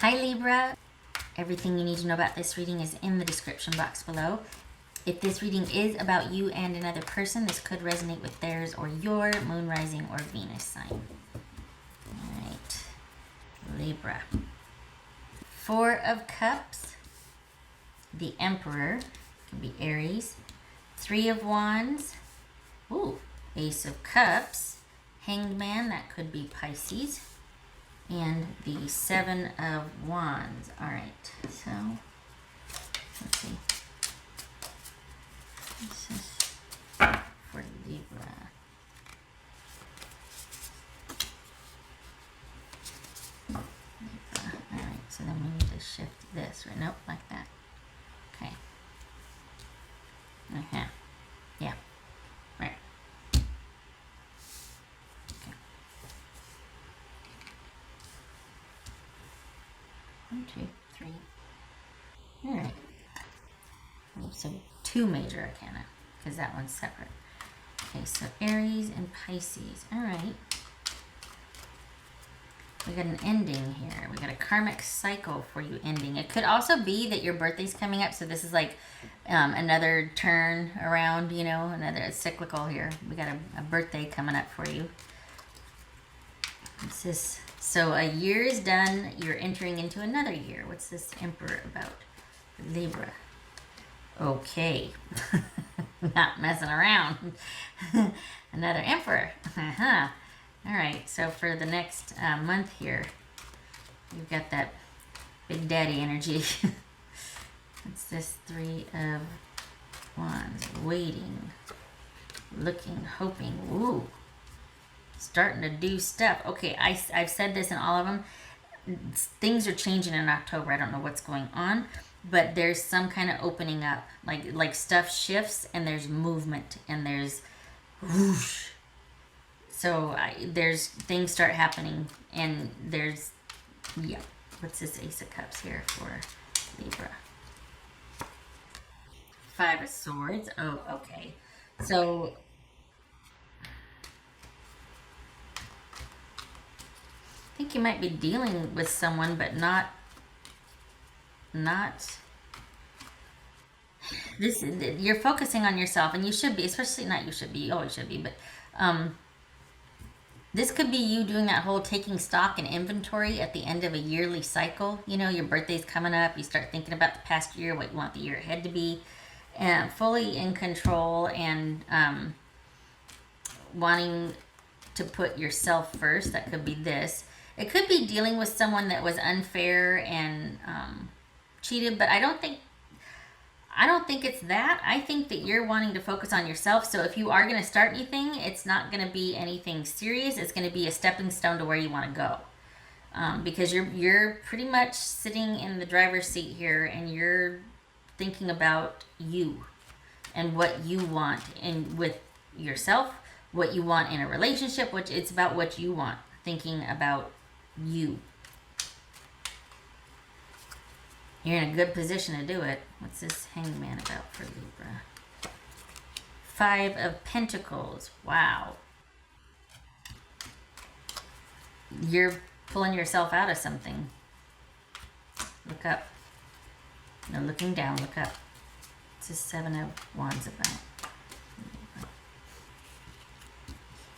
Hi Libra, everything you need to know about this reading is in the description box below. If this reading is about you and another person, this could resonate with theirs or your moon, rising, or Venus sign. Alright, Libra. Four of Cups, the Emperor, could be Aries. Three of Wands, ooh, Ace of Cups, Hanged Man, that could be Pisces. And the Seven of Wands. All right, so let's see. This is for Libra. Libra. All right, so then we need to shift this, right? Nope, like that. Okay. Yeah. Right. 1, 2, 3. All right. So 2 major arcana, because that one's separate. Okay, so Aries and Pisces. All right. We got an ending here. We got a karmic cycle for you ending. It could also be that your birthday's coming up, so this is like another turn around, you know, another cyclical here. We got a birthday coming up for you. What's this? So a year is done. You're entering into another year. What's this Emperor about? Libra. Okay. Not messing around. Another Emperor. Uh-huh. All right. So for the next month here, you've got that Big Daddy energy. What's this? 3 of Wands. Waiting. Looking. Hoping. Ooh. Starting to do stuff. Okay, I've said this in all of them. Things are changing in October. I don't know what's going on, but there's some kind of opening up. Like stuff shifts and there's movement and there's whoosh. So there's things start happening and there's, yeah. What's this Ace of Cups here for Libra? 5 of Swords. Oh, okay. So I think you might be dealing with someone, but not this. You're focusing on yourself, and you should be, especially not you should be, you always should be, but this could be you doing that whole taking stock and inventory at the end of a yearly cycle. You know, your birthday's coming up. You start thinking about the past year, what you want the year ahead to be, and fully in control and wanting to put yourself first. That could be this. It could be dealing with someone that was unfair and cheated, but I don't think it's that. I think that you're wanting to focus on yourself. So if you are going to start anything, it's not going to be anything serious. It's going to be a stepping stone to where you want to go, because you're pretty much sitting in the driver's seat here, and you're thinking about you and what you want and with yourself, what you want in a relationship. Which it's about what you want. Thinking about you. You're in a good position to do it. What's this Hanged Man about for Libra? 5 of Pentacles. Wow. You're pulling yourself out of something. Look up. No, looking down. Look up. What's this 7 of Wands about?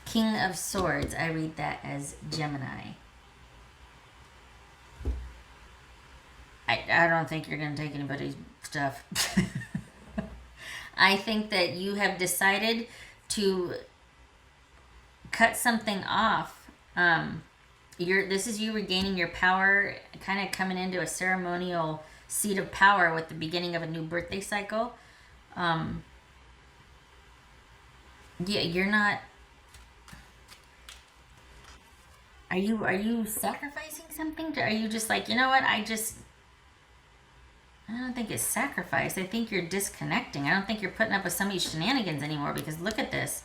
King of Swords. I read that as Gemini. I don't think you're going to take anybody's stuff. I think that you have decided to cut something off. This is you regaining your power, kind of coming into a ceremonial seat of power with the beginning of a new birthday cycle. Yeah, you're not. Are you sacrificing something? Are you just like, you know what? I don't think it's sacrifice. I think you're disconnecting. I don't think you're putting up with somebody's shenanigans anymore, because look at this.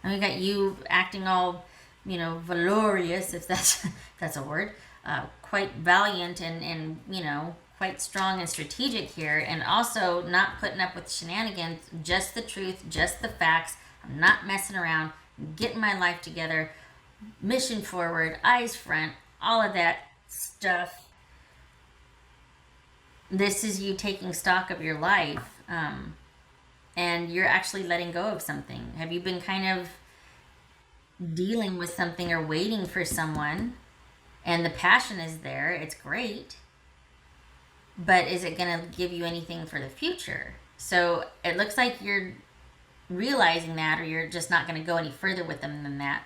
And we got you acting all, you know, valorous, if that's a word, quite valiant and, you know, quite strong and strategic here, and also not putting up with shenanigans, just the truth, just the facts. I'm not messing around, I'm getting my life together, mission forward, eyes front, all of that stuff. this is you taking stock of your life, and you're actually letting go of something. Have you been kind of dealing with something or waiting for someone, and the passion is there? It's great, but is it going to give you anything for the future? So it looks like you're realizing that, or you're just not going to go any further with them than that.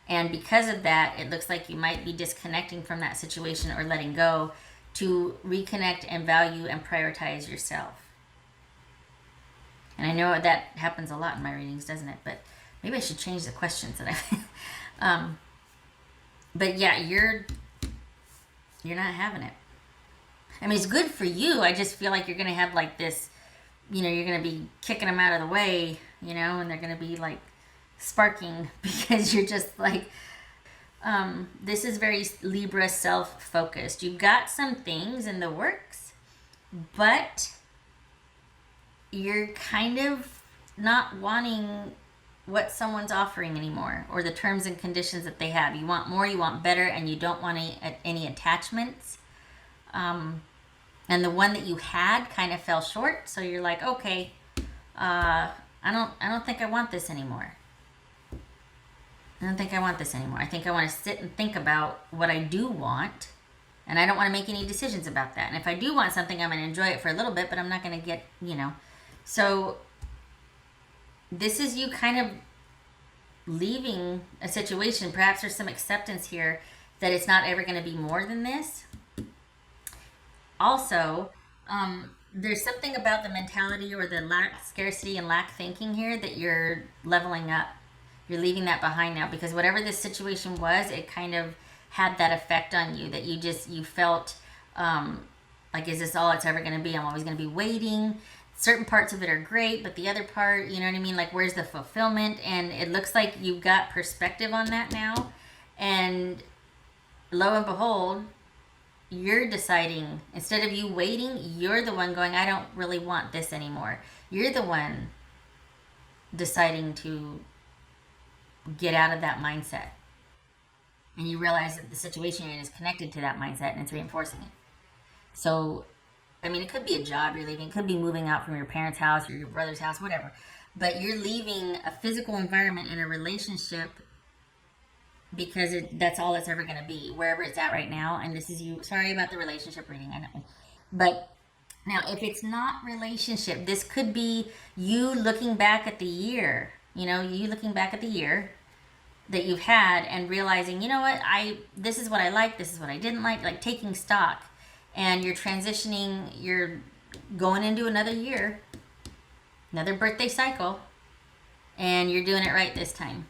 And because of that, it looks like you might be disconnecting from that situation or letting go to reconnect and value and prioritize yourself. And I know that happens a lot in my readings, doesn't it? But maybe I should change the questions that I but yeah, you're not having it. I mean, it's good for you. I just feel like you're going to have like this, you're going to be kicking them out of the way, and they're going to be like sparking because you're just like, this is very Libra self-focused. You've got some things in the works, but you're kind of not wanting what someone's offering anymore, or the terms and conditions that they have. You want more, you want better, and you don't want any attachments. And the one that you had kind of fell short, so you're like, okay, I don't think I want this anymore. I don't think I want this anymore. I think I want to sit and think about what I do want, and I don't want to make any decisions about that. And if I do want something, I'm going to enjoy it for a little bit, but I'm not going to get, So this is you kind of leaving a situation. Perhaps there's some acceptance here that it's not ever going to be more than this. Also, there's something about the mentality or the scarcity and lack thinking here that you're leveling up. You're leaving that behind now, because whatever this situation was, it kind of had that effect on you, that you felt like, is this all it's ever going to be? I'm always going to be waiting. Certain parts of it are great, but the other part, you know what I mean? Like, where's the fulfillment? And it looks like you've got perspective on that now. And lo and behold, you're deciding, instead of you waiting, you're the one going, I don't really want this anymore. You're the one deciding to get out of that mindset. And you realize that the situation you're in is connected to that mindset, and it's reinforcing it. So, I mean, it could be a job you're leaving. It could be moving out from your parents' house or your brother's house, whatever. But you're leaving a physical environment in a relationship because that's all it's ever going to be, wherever it's at right now. And this is you. Sorry about the relationship reading, I know. But now, if it's not relationship, this could be you looking back at the year. You looking back at the year that you've had and realizing, you know what, this is what I like, this is what I didn't like taking stock. And you're transitioning, you're going into another year, another birthday cycle, and you're doing it right this time.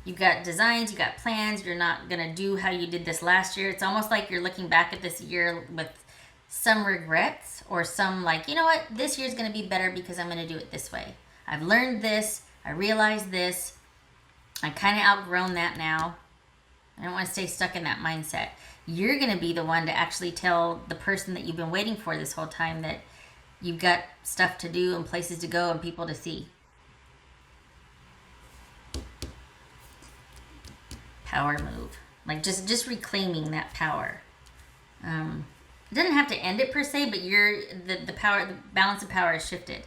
You've got designs, you've got plans, you're not going to do how you did this last year. It's almost like you're looking back at this year with some regrets, or some like, you know what, this year's going to be better because I'm going to do it this way. I've learned this, I realized this, I kind of outgrown that now. I don't want to stay stuck in that mindset. You're going to be the one to actually tell the person that you've been waiting for this whole time that you've got stuff to do and places to go and people to see. Power move. Like just reclaiming that power. It doesn't have to end it per se, but the power, the balance of power is shifted.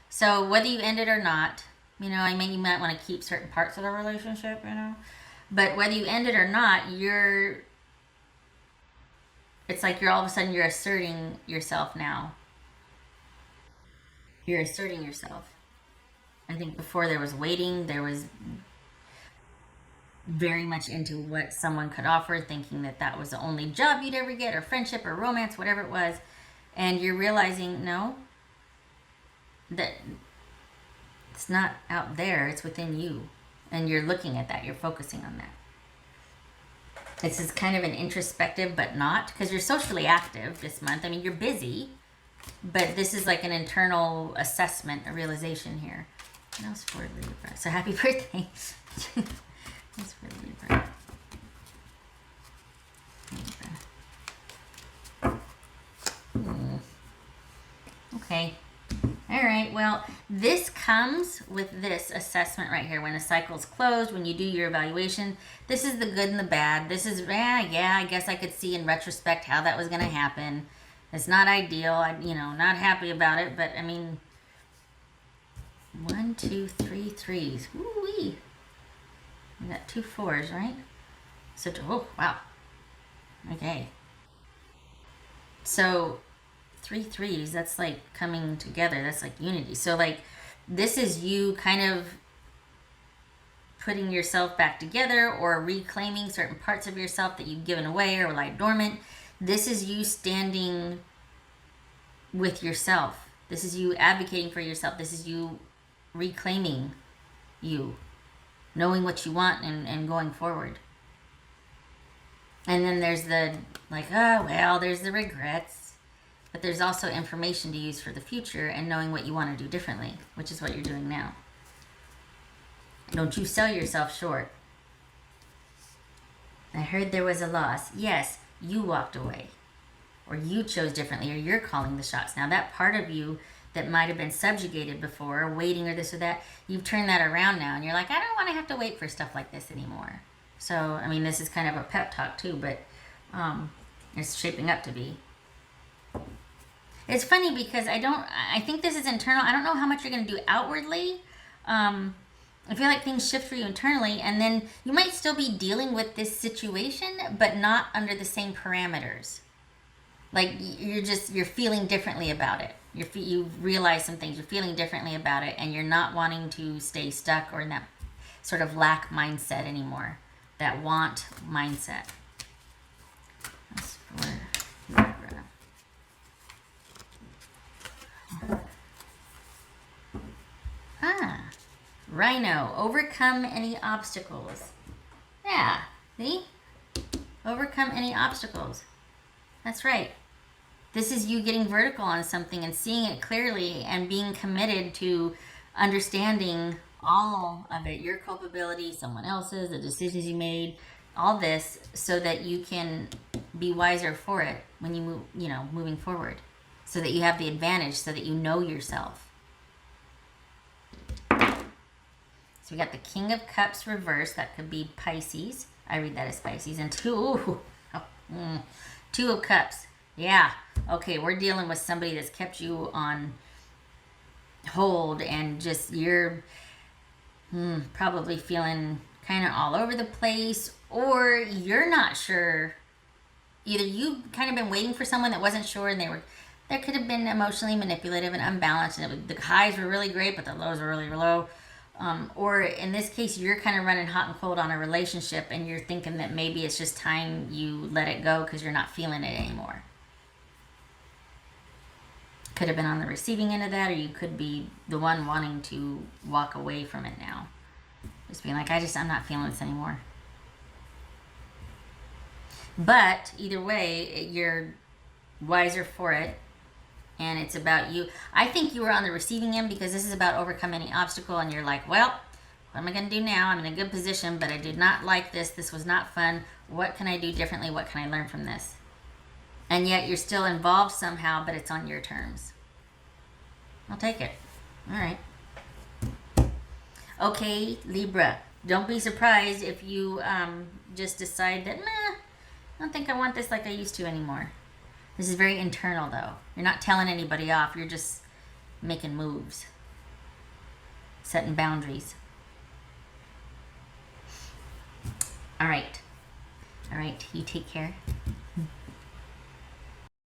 So whether you end it or not, you might want to keep certain parts of the relationship, but whether you end it or not, it's like you're all of a sudden you're asserting yourself now. You're asserting yourself. I think before there was waiting, there was very much into what someone could offer, thinking that was the only job you'd ever get, or friendship or romance, whatever it was. And you're realizing, no, that it's not out there, it's within you. And you're looking at that, you're focusing on that. This is kind of an introspective, but not, because you're socially active this month. I mean, you're busy, but this is like an internal assessment, a realization here. What else for Libra? So happy birthday. What's for Libra? Okay. All right. Well, this comes with this assessment right here. When a cycle's closed, when you do your evaluation, this is the good and the bad. This is, yeah, I guess I could see in retrospect how that was going to happen. It's not ideal. Not happy about it, but I mean, 1, 2, 3 threes. Woo-wee. We got 2 4s, right? So, oh, wow. Okay. So, 3 threes, that's like coming together. That's like unity. So, like, this is you kind of putting yourself back together or reclaiming certain parts of yourself that you've given away or lie dormant. This is you standing with yourself. This is you advocating for yourself. This is you reclaiming you, knowing what you want and going forward. And then there's the, like, oh, well, there's the regrets. But there's also information to use for the future and knowing what you want to do differently, which is what you're doing now. Don't you sell yourself short. I heard there was a loss. Yes, you walked away. Or you chose differently, or you're calling the shots. Now, that part of you that might have been subjugated before, or waiting, or this or that, you've turned that around now, and you're like, I don't want to have to wait for stuff like this anymore. So, I mean, this is kind of a pep talk, too, but it's shaping up to be. It's funny because I think this is internal. I don't know how much you're going to do outwardly. I feel like things shift for you internally, and then you might still be dealing with this situation, but not under the same parameters. Like, you're feeling differently about it. You realize some things, you're feeling differently about it, and you're not wanting to stay stuck or in that sort of lack mindset anymore, that want mindset. That's for Libra. Rhino, overcome any obstacles. Yeah, see? Overcome any obstacles. That's right. This is you getting vertical on something and seeing it clearly and being committed to understanding all of it, your culpability, someone else's, the decisions you made, all this, so that you can be wiser for it when you move, moving forward, so that you have the advantage, so that you know yourself. So we got the King of Cups reversed. That could be Pisces. I read that as Pisces. And Two of Cups. Yeah. Okay, we're dealing with somebody that's kept you on hold, and just you're probably feeling kind of all over the place, or you're not sure. Either you kind of been waiting for someone that wasn't sure, and there could have been emotionally manipulative and unbalanced, and the highs were really great, but the lows were really low. Or in this case, you're kind of running hot and cold on a relationship, and you're thinking that maybe it's just time you let it go because you're not feeling it anymore. Could have been on the receiving end of that, or you could be the one wanting to walk away from it now. Just being like, I'm not feeling this anymore. But either way, you're wiser for it. And it's about you. I think you were on the receiving end because this is about overcoming any obstacle. And you're like, well, what am I going to do now? I'm in a good position, but I did not like this. This was not fun. What can I do differently? What can I learn from this? And yet you're still involved somehow, but it's on your terms. I'll take it. All right. Okay, Libra. Don't be surprised if you just decide that, I don't think I want this like I used to anymore. This is very internal, though. You're not telling anybody off. You're just making moves. Setting boundaries. All right. You take care.